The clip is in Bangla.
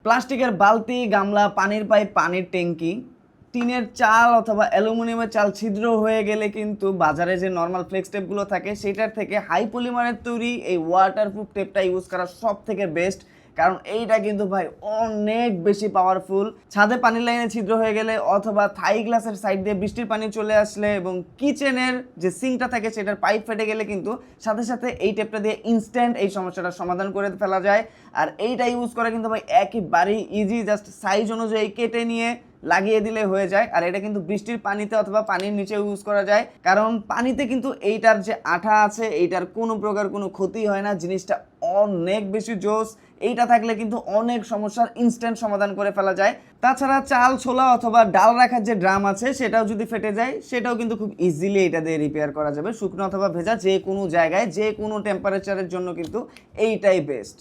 প্লাস্টিকের বালতি, গামলা, পানির পাইপ, পানির ট্যাঙ্কি, টিনের চাল অথবা অ্যালুমিনিয়ামের চাল ছিদ্র হয়ে গেলে কিন্তু বাজারে যে নর্মাল ফ্লেক্স টেপগুলো থাকে সেটার থেকে হাই পলিমারের তৈরি এই ওয়াটারপ্রুফ টেপটা ইউজ করা সব থেকে বেস্ট। কারণ এইটা কিন্তু ভাই অনেক বেশি পাওয়ারফুল। ছাদে পানির লাইনে ছিদ্র হয়ে গেলে অথবা থাই গ্লাসের সাইড দিয়ে বৃষ্টির পানি চলে আসলে এবং কিচেনের যে সিঙ্কটা থাকে সেটার পাইপ ফেটে গেলে কিন্তু সাথে সাথে এই টেপটা দিয়ে ইনস্ট্যান্ট এই সমস্যাটার সমাধান করে ফেলা যায়। আর এইটা ইউজ করা কিন্তু ভাই একেবারেই ইজি, জাস্ট সাইজ অনুযায়ী কেটে নিয়ে লাগিয়ে দিলে হয়ে যায়। আর এটা কিন্তু বৃষ্টির পানিতে অথবা পানির নিচে ইউজ করা যায়, কারণ পানিতে কিন্তু এইটার যে আঠা আছে এইটার কোনো প্রকার কোনো ক্ষতি হয় না। জিনিসটা অনেক বেশি জোস। এইটা থাকলে কিন্তু অনেক সমস্যার ইনস্ট্যান্ট সমাধান করে ফেলা যায়। তাছাড়া চাল, ছোলা অথবা ডাল রাখার যে ড্রাম আছে সেটাও যদি ফেটে যায় সেটাও কিন্তু খুব ইজিলি এটা দিয়ে রিপেয়ার করা যাবে। শুকনো অথবা ভেজা যে কোনো জায়গায় যে কোনো টেম্পারেচারের জন্য কিন্তু এইটাই বেস্ট।